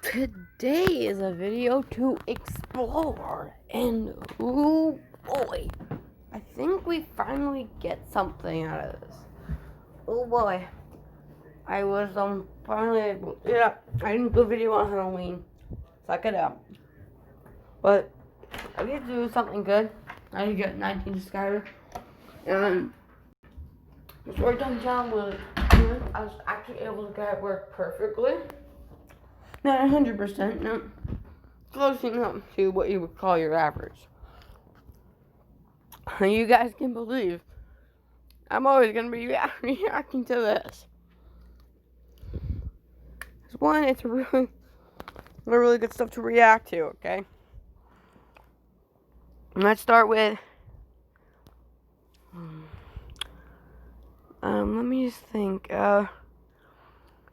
Today is a video to explore, and oh boy, I think we finally get something out of this. Oh boy, I was finally able, I didn't do a video on Halloween, suck it up. But I need to do something good. I need to get 19 subscribers, and the storytelling channel was good. I was actually able to get it work perfectly. Not 100%, no. Close enough to what you would call your average. You guys can believe I'm always going to be reacting to this. One, it's really good stuff to react to, okay? And let's start with, let me just think, How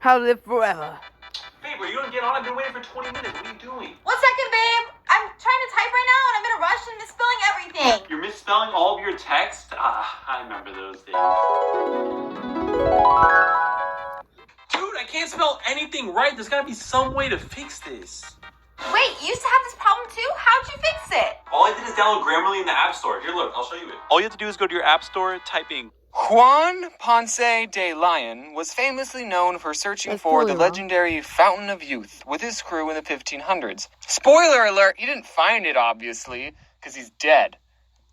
to Live Forever. Babe, are you gonna get on? I've been waiting for 20 minutes. What are you doing? 1 second, babe. I'm trying to type right now, and I'm in a rush and misspelling everything. You're misspelling all of your text? I remember those days. Dude, I can't spell anything right. There's gotta be some way to fix this. Wait, you used to have this problem too? How'd you fix it? All I did is download Grammarly in the App Store. Here, look, I'll show you it. All you have to do is go to your App Store, type in Juan Ponce de Leon was famously known for searching for the legendary Fountain of Youth with his crew in the 1500s. Spoiler alert, he didn't find it, obviously, because he's dead,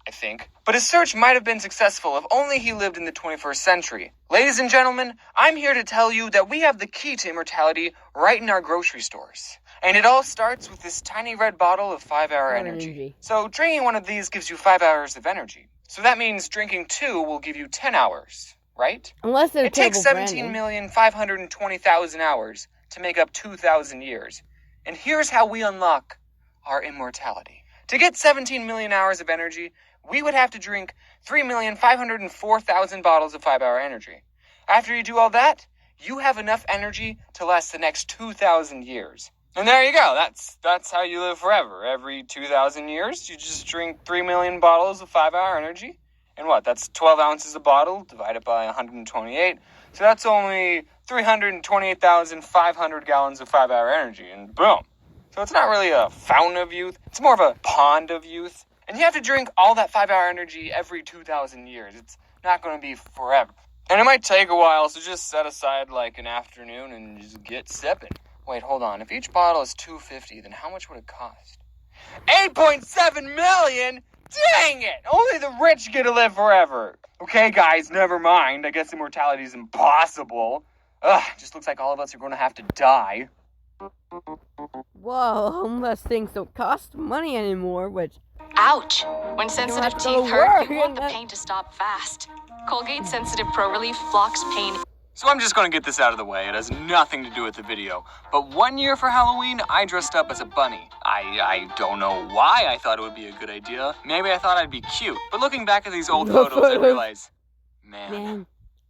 I think. But his search might have been successful if only he lived in the 21st century. Ladies and gentlemen, I'm here to tell you that we have the key to immortality right in our grocery stores. And it all starts with this tiny red bottle of 5-hour energy. So drinking one of these gives you 5 hours of energy. So that means drinking 2 will give you 10 hours, right? Unless they're it takes 17,520,000 hours to make up 2,000 years. And here's how we unlock our immortality. To get 17 million hours of energy, we would have to drink 3,504,000 bottles of 5-hour energy. After you do all that, you have enough energy to last the next 2,000 years. And there you go. That's how you live forever. Every 2,000 years, you just drink 3 million bottles of 5-hour energy. And what? That's 12 ounces a bottle divided by 128. So that's only 328,500 gallons of 5-hour energy. And boom. So it's not really a fountain of youth. It's more of a pond of youth. And you have to drink all that 5-hour energy every 2,000 years. It's not going to be forever. And it might take a while, so just set aside like an afternoon and just get sipping. Wait, hold on. If each bottle is $2.50, then how much would it cost? $8.7 million? Dang it! Only the rich get to live forever. Okay, guys, never mind. I guess immortality is impossible. Ugh, just looks like all of us are going to have to die. Whoa, unless things don't cost money anymore, which... Ouch! When sensitive teeth hurt, you want the pain to stop fast. Colgate Sensitive Pro Relief blocks pain. So I'm just going to get this out of the way. It has nothing to do with the video. But one year for Halloween, I dressed up as a bunny. I don't know why I thought it would be a good idea. Maybe I thought I'd be cute. But looking back at these old photos, I realized, man,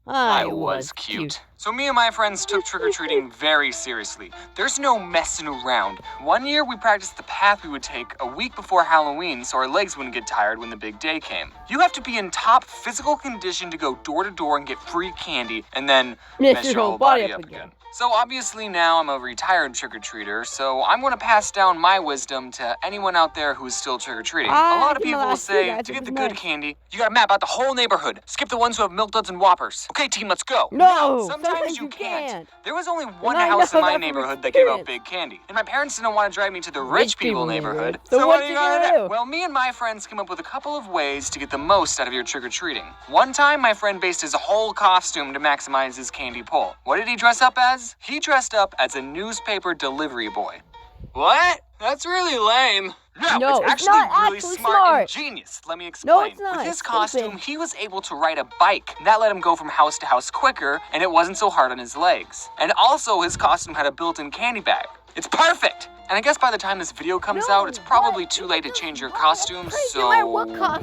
I was cute. So me and my friends took trick-or-treating very seriously. There's no messing around. One year we practiced the path we would take a week before Halloween so our legs wouldn't get tired when the big day came. You have to be in top physical condition to go door to door and get free candy and then mess your whole body up again. So obviously now I'm a retired trick-or-treater, so I'm going to pass down my wisdom to anyone out there who is still trick-or-treating. A lot of people will say, to get the good candy, you gotta map out the whole neighborhood. Skip the ones who have Milk Duds and Whoppers. Okay, team, let's go. No, sometimes you can't. There was only one house in my neighborhood that gave out big candy, and my parents didn't want to drive me to the rich people neighborhood. So what are you gonna do? Well, me and my friends came up with a couple of ways to get the most out of your trick-or-treating. One time, my friend based his whole costume to maximize his candy pull. What did he dress up as? He dressed up as a newspaper delivery boy. What? That's really lame. No, it's actually really smart and genius. Let me explain. No, it's not. With his costume, he was able to ride a bike. That let him go from house to house quicker, and it wasn't so hard on his legs. And also, his costume had a built-in candy bag. It's perfect! And I guess by the time this video comes out, it's probably too late to change your costume, so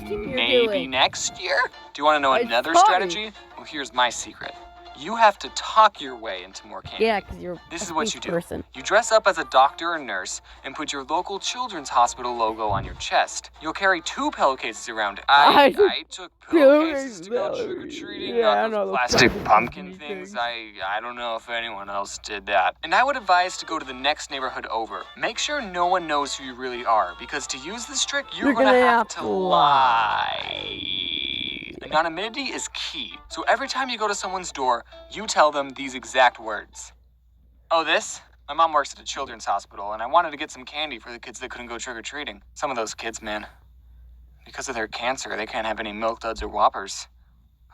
maybe next year? Do you want to know another strategy? Well, here's my secret. You have to talk your way into more candy. Yeah, because you're This a is what thief you do. person. You dress up as a doctor or nurse and put your local children's hospital logo on your chest. You'll carry 2 pillowcases around. I took pillowcases to go trick-or-treating, Yeah, I not know those those plastic plastic pumpkin things. things. I don't know if anyone else did that. And I would advise to go to the next neighborhood over. Make sure no one knows who you really are, because to use this trick, you're gonna have to lie. Anonymity is key, so every time you go to someone's door, you tell them these exact words. Oh, this? My mom works at a children's hospital, and I wanted to get some candy for the kids that couldn't go trick-or-treating. Some of those kids, man, because of their cancer, they can't have any Milk Duds or Whoppers.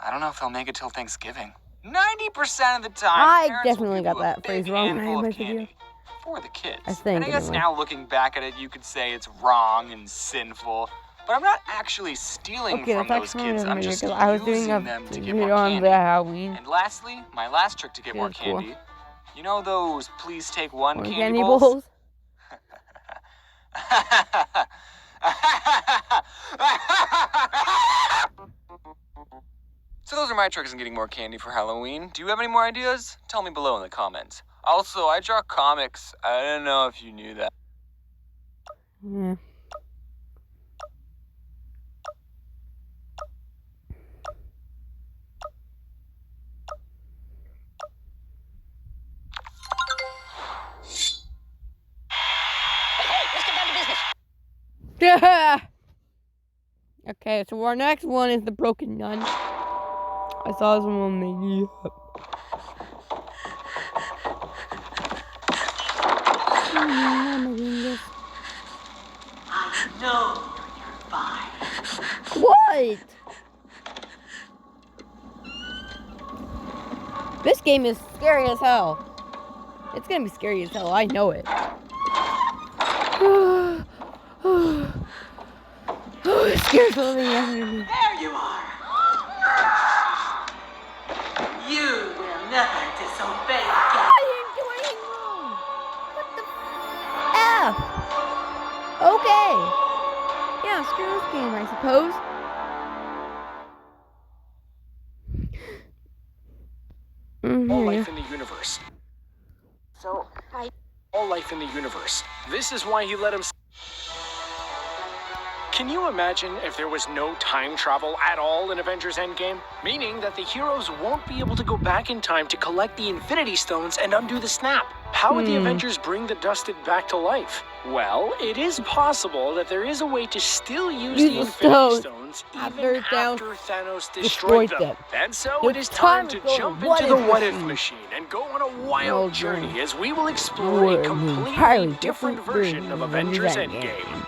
I don't know if they'll make it till Thanksgiving. 90% of the time, I parents will definitely give got you a that big phrase wrong when I handful had of my video. candy for the kids. I think, and I guess anyway. now looking back at it, you could say it's wrong and sinful. But I'm not actually stealing Okay, from that's those actually kids. really I'm weird just because I was doing using a them to get more video on candy. the Halloween. And lastly, my last trick to get more Feels cool. candy. You know those please take one More candy bowls? So those are my tricks in getting more candy for Halloween. Do you have any more ideas? Tell me below in the comments. Also, I draw comics. I don't know if you knew that. Yeah. Yeah. Okay, so our next one is the broken nun. I saw this one on the YouTube. I know you're fine. What? This game is scary as hell. It's gonna be scary as hell, I know it. It scares me. There you are. You will never disobey God. I didn't do anything wrong. What the F? Okay. Yeah, screw this game, I suppose. All life in the universe. All life in the universe. This is why he let him. Can you imagine if there was no time travel at all in Avengers Endgame? Meaning that the heroes won't be able to go back in time to collect the Infinity Stones and undo the snap. How would the Avengers bring the Dusted back to life? Well, it is possible that there is a way to still use the Infinity Stones even after Thanos destroyed them. And so it is time to jump into the What If machine and go on a wild journey as we will explore a completely different version of Avengers Endgame.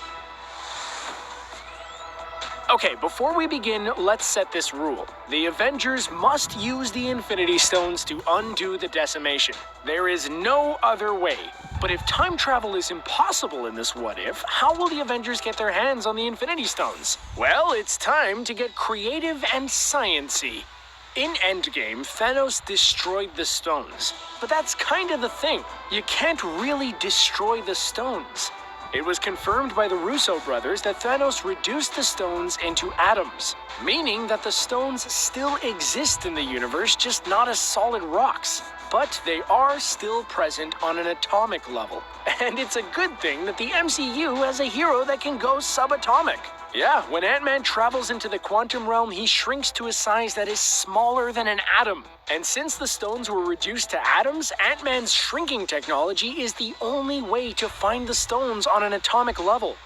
Okay, before we begin, let's set this rule. The Avengers must use the Infinity Stones to undo the decimation. There is no other way. But if time travel is impossible in this what if, how will the Avengers get their hands on the Infinity Stones? Well, it's time to get creative and science-y. In Endgame, Thanos destroyed the stones. But that's kind of the thing. You can't really destroy the stones. It was confirmed by the Russo brothers that Thanos reduced the stones into atoms, meaning that the stones still exist in the universe, just not as solid rocks. But they are still present on an atomic level. And it's a good thing that the MCU has a hero that can go subatomic. Yeah, when Ant-Man travels into the quantum realm, he shrinks to a size that is smaller than an atom. And since the stones were reduced to atoms, Ant-Man's shrinking technology is the only way to find the stones on an atomic level.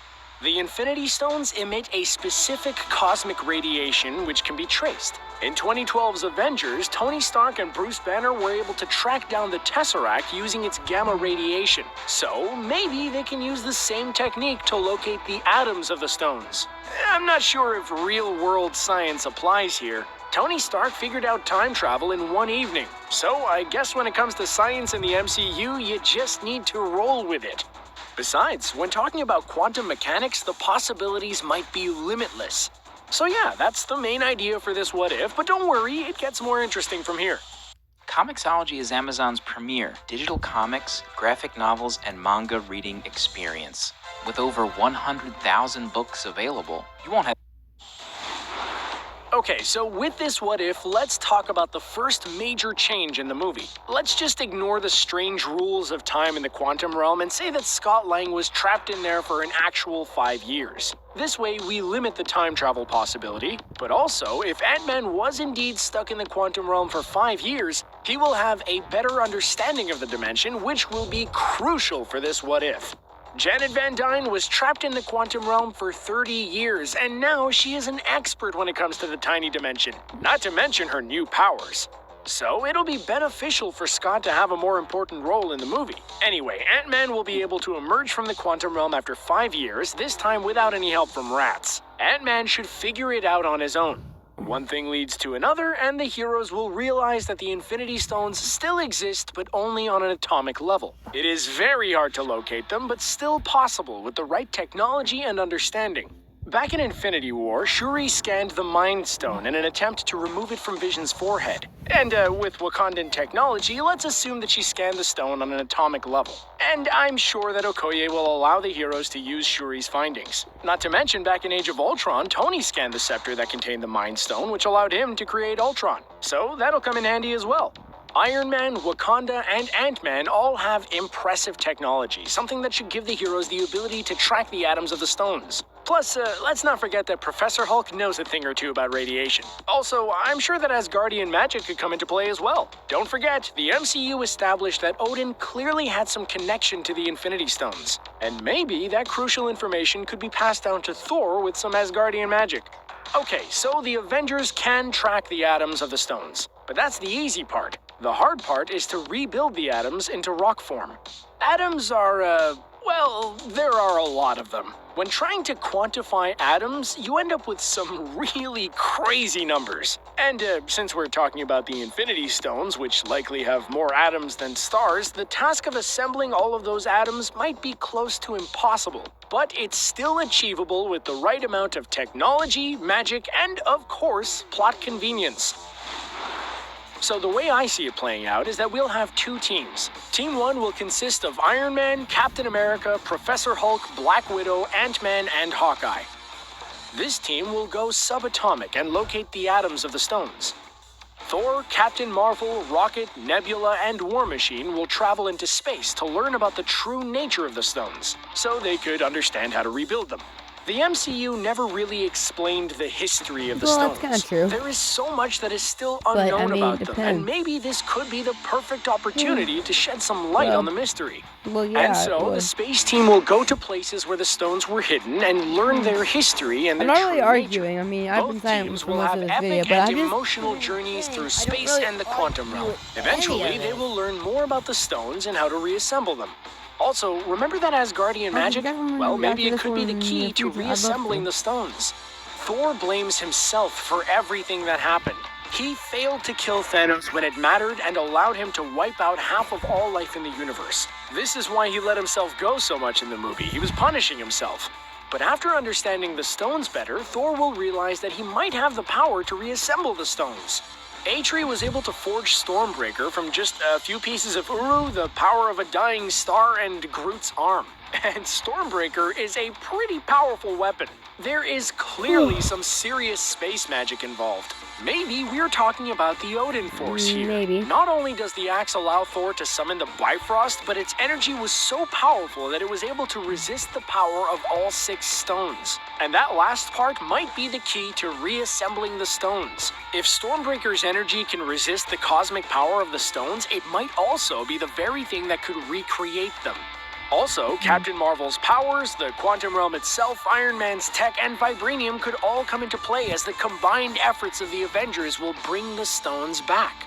The Infinity Stones emit a specific cosmic radiation which can be traced. In 2012's Avengers, Tony Stark and Bruce Banner were able to track down the Tesseract using its gamma radiation. So maybe they can use the same technique to locate the atoms of the stones. I'm not sure if real-world science applies here. Tony Stark figured out time travel in one evening. So I guess when it comes to science in the MCU, you just need to roll with it. Besides, when talking about quantum mechanics, the possibilities might be limitless. So yeah, that's the main idea for this what if, but don't worry, it gets more interesting from here. Comixology is Amazon's premier digital comics, graphic novels, and manga reading experience. With over 100,000 books available, you won't have Okay, so with this what if, let's talk about the first major change in the movie. Let's just ignore the strange rules of time in the quantum realm and say that Scott Lang was trapped in there for an actual 5 years. This way, we limit the time travel possibility, but also, if Ant-Man was indeed stuck in the quantum realm for 5 years, he will have a better understanding of the dimension, which will be crucial for this what if. Janet Van Dyne was trapped in the quantum realm for 30 years, and now she is an expert when it comes to the tiny dimension, not to mention her new powers. So it'll be beneficial for Scott to have a more important role in the movie. Anyway, Ant-Man will be able to emerge from the quantum realm after 5 years, this time without any help from rats. Ant-Man should figure it out on his own. One thing leads to another, and the heroes will realize that the Infinity Stones still exist, but only on an atomic level. It is very hard to locate them, but still possible with the right technology and understanding. Back in Infinity War, Shuri scanned the Mind Stone in an attempt to remove it from Vision's forehead. And with Wakandan technology, let's assume that she scanned the stone on an atomic level. And I'm sure that Okoye will allow the heroes to use Shuri's findings. Not to mention, back in Age of Ultron, Tony scanned the scepter that contained the Mind Stone, which allowed him to create Ultron. So that'll come in handy as well. Iron Man, Wakanda, and Ant-Man all have impressive technology, something that should give the heroes the ability to track the atoms of the stones. Plus, let's not forget that Professor Hulk knows a thing or two about radiation. Also, I'm sure that Asgardian magic could come into play as well. Don't forget, the MCU established that Odin clearly had some connection to the Infinity Stones. And maybe that crucial information could be passed down to Thor with some Asgardian magic. Okay, so the Avengers can track the atoms of the stones. But that's the easy part. The hard part is to rebuild the atoms into rock form. Atoms are, well, there are a lot of them. When trying to quantify atoms, you end up with some really crazy numbers. And since we're talking about the Infinity Stones, which likely have more atoms than stars, the task of assembling all of those atoms might be close to impossible. But it's still achievable with the right amount of technology, magic, and of course, plot convenience. So the way I see it playing out is that we'll have 2 teams. Team 1 will consist of Iron Man, Captain America, Professor Hulk, Black Widow, Ant-Man, and Hawkeye. This team will go subatomic and locate the atoms of the stones. Thor, Captain Marvel, Rocket, Nebula, and War Machine will travel into space to learn about the true nature of the stones, so they could understand how to rebuild them. The MCU never really explained the history of the stones. That's kind of true. There is so much that is still unknown about them, and maybe this could be the perfect opportunity to shed some light on the mystery. Well, yeah, and so the space team will go to places where the stones were hidden and learn their history and their I'm not really true arguing. nature. I mean, I've been Both silent teams for will most have of this epic video, but and I just emotional journeys through space really and the quantum realm. argue Eventually, any of they it. will learn more about the stones and how to reassemble them. Also, remember that Asgardian magic? definitely Well, maybe after it could be the this one key in the to future. I'd love reassembling to. the stones. Thor blames himself for everything that happened. He failed to kill Thanos when it mattered and allowed him to wipe out half of all life in the universe. This is why he let himself go so much in the movie. He was punishing himself. But after understanding the stones better, Thor will realize that he might have the power to reassemble the stones. Atri was able to forge Stormbreaker from just a few pieces of Uru, the power of a dying star, and Groot's arm. And Stormbreaker is a pretty powerful weapon. There is clearly some serious space magic involved. Maybe we're talking about the Odin Force here. Maybe. Not only does the axe allow Thor to summon the Bifrost, but its energy was so powerful that it was able to resist the power of all 6 stones. And that last part might be the key to reassembling the stones. If Stormbreaker's energy can resist the cosmic power of the stones, it might also be the very thing that could recreate them. Also, Captain Marvel's powers, the quantum realm itself, Iron Man's tech, and vibranium could all come into play as the combined efforts of the Avengers will bring the stones back.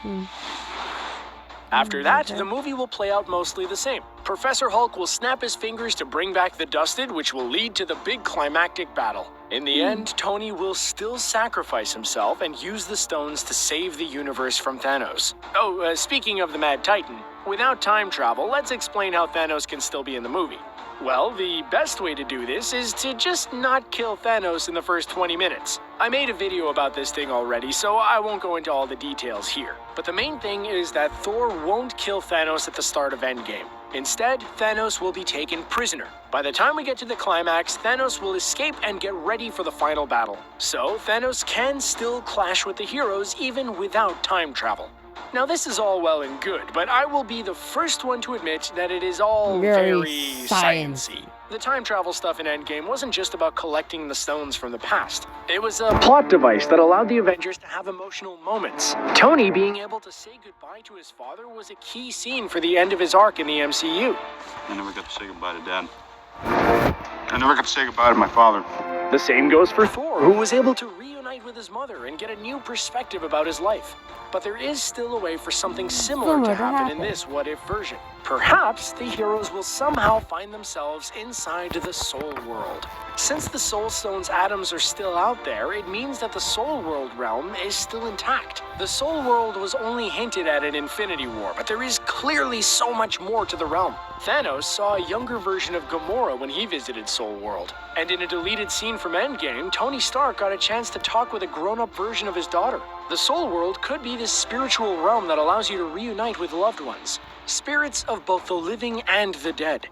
After that, the movie will play out mostly the same. Professor Hulk will snap his fingers to bring back the Dusted, which will lead to the big climactic battle. In the end, Tony will still sacrifice himself and use the stones to save the universe from Thanos. Oh, speaking of the Mad Titan, without time travel, let's explain how Thanos can still be in the movie. Well, the best way to do this is to just not kill Thanos in the first 20 minutes. I made a video about this thing already, so I won't go into all the details here. But the main thing is that Thor won't kill Thanos at the start of Endgame. Instead, Thanos will be taken prisoner. By the time we get to the climax, Thanos will escape and get ready for the final battle. So, Thanos can still clash with the heroes even without time travel. Now, this is all well and good, but I will be the first one to admit that it is all very science-y. The time travel stuff in Endgame wasn't just about collecting the stones from the past. It was a plot device that allowed the Avengers to have emotional moments. Tony being able to say goodbye to his father was a key scene for the end of his arc in the MCU. I never got to say goodbye to Dad. I never got to say goodbye to my father. The same goes for Thor, who was able to reunite with his mother and get a new perspective about his life. But there is still a way for something similar to happen in this what-if version. Perhaps the heroes will somehow find themselves inside the Soul World. Since the Soul Stone's atoms are still out there, it means that the Soul World realm is still intact. The Soul World was only hinted at in Infinity War, but there is clearly so much more to the realm. Thanos saw a younger version of Gamora when he visited Soul World. And in a deleted scene from Endgame, Tony Stark got a chance to talk with a grown-up version of his daughter. The Soul World could be this spiritual realm that allows you to reunite with loved ones. Spirits of both the living and the dead.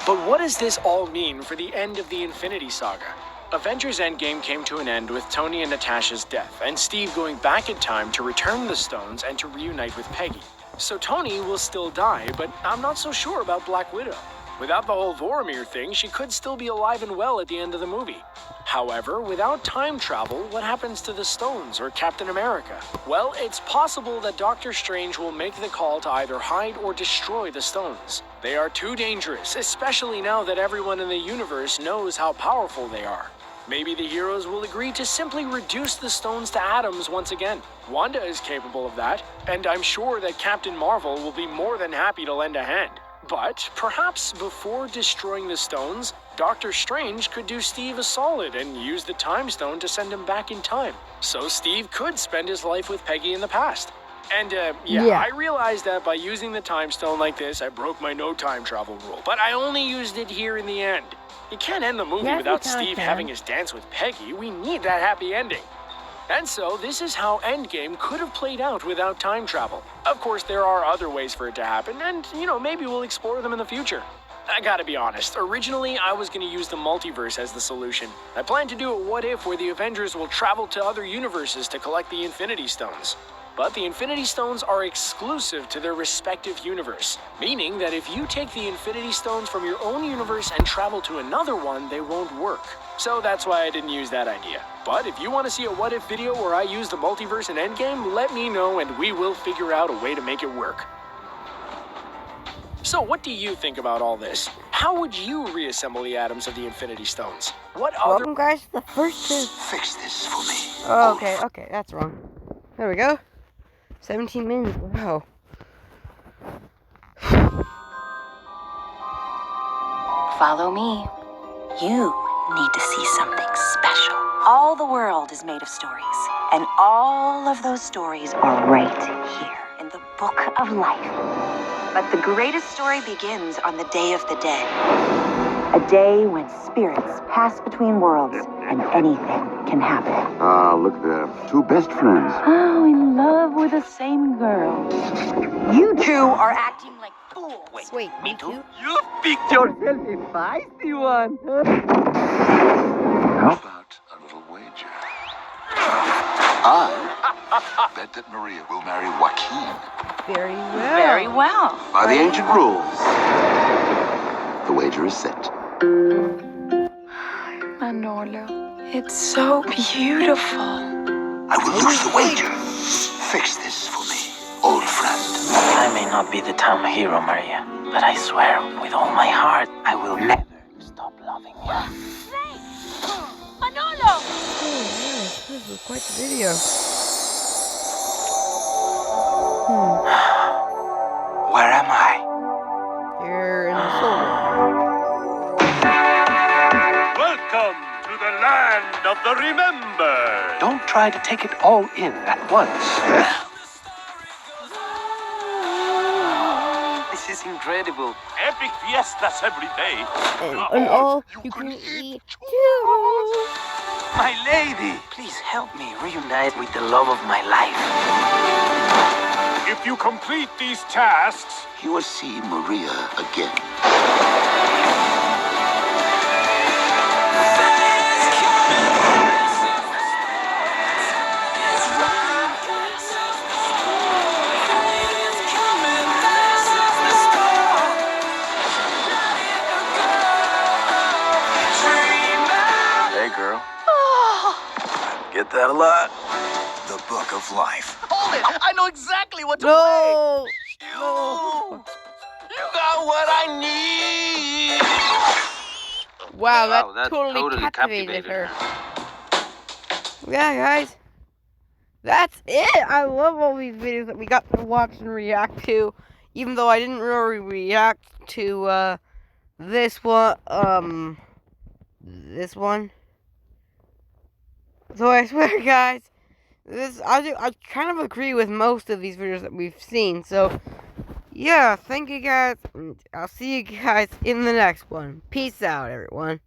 But what does this all mean for the end of the Infinity Saga? Avengers Endgame came to an end with Tony and Natasha's death, and Steve going back in time to return the stones and to reunite with Peggy. So Tony will still die, but I'm not so sure about Black Widow. Without the whole Vormir thing, she could still be alive and well at the end of the movie. However, without time travel, what happens to the stones or Captain America? Well, it's possible that Doctor Strange will make the call to either hide or destroy the stones. They are too dangerous, especially now that everyone in the universe knows how powerful they are. Maybe the heroes will agree to simply reduce the stones to atoms once again. Wanda is capable of that, and I'm sure that Captain Marvel will be more than happy to lend a hand. But perhaps before destroying the stones, Doctor Strange could do Steve a solid and use the Time Stone to send him back in time. So Steve could spend his life with Peggy in the past. And yeah, I realized that by using the Time Stone like this, I broke my no time travel rule. But I only used it here in the end. You can't end the movie without Steve having his dance with Peggy. We need that happy ending. And so, this is how Endgame could have played out without time travel. Of course, there are other ways for it to happen, and, maybe we'll explore them in the future. I gotta be honest, originally I was gonna use the multiverse as the solution. I planned to do a what-if where the Avengers will travel to other universes to collect the Infinity Stones. But the Infinity Stones are exclusive to their respective universe, meaning that if you take the Infinity Stones from your own universe and travel to another one, they won't work. So that's why I didn't use that idea. But if you want to see a what-if video where I use the multiverse in Endgame, let me know and we will figure out a way to make it work. So what do you think about all this? How would you reassemble the atoms of the Infinity Stones? Welcome guys to the first Fix this for me. Oh, okay, that's wrong. There we go. 17 minutes, wow. Follow me. You need to see something special. All the world is made of stories, and all of those stories are right here in the Book of Life. But the greatest story begins on the Day of the Dead. A day when spirits pass between worlds and anything can happen. Ah, look there. Two best friends. Oh, in love with the same girl. You two are acting like fools. Wait, me too? You picked yourself a feisty one. How about a little wager? I bet that Maria will marry Joaquin. Very well. Very well. By the ancient rules. The wager is set. Manolo, it's so beautiful. I will lose the wager. Fix this for me, old friend. I may not be the town hero, Maria, but I swear, with all my heart, I will never stop loving you. Manolo! This is quite the video. Where am I? You're in the Soul World. Welcome to the land of the remembered. Don't try to take it all in at once. This is incredible. Epic fiestas every day. And all you can eat too. My lady! Please help me reunite with the love of my life. If you complete these tasks, You will see Maria again. Hey, girl. Get that a lot? The Book of Life. Hold it! I know exactly what to play! No! You got what I need! Wow, that that totally captivated her. Yeah, guys. That's it! I love all these videos that we got to watch and react to. Even though I didn't really react to, this one, this one. So I swear, guys, I kind of agree with most of these videos that we've seen. So, yeah, thank you guys. I'll see you guys in the next one. Peace out, everyone.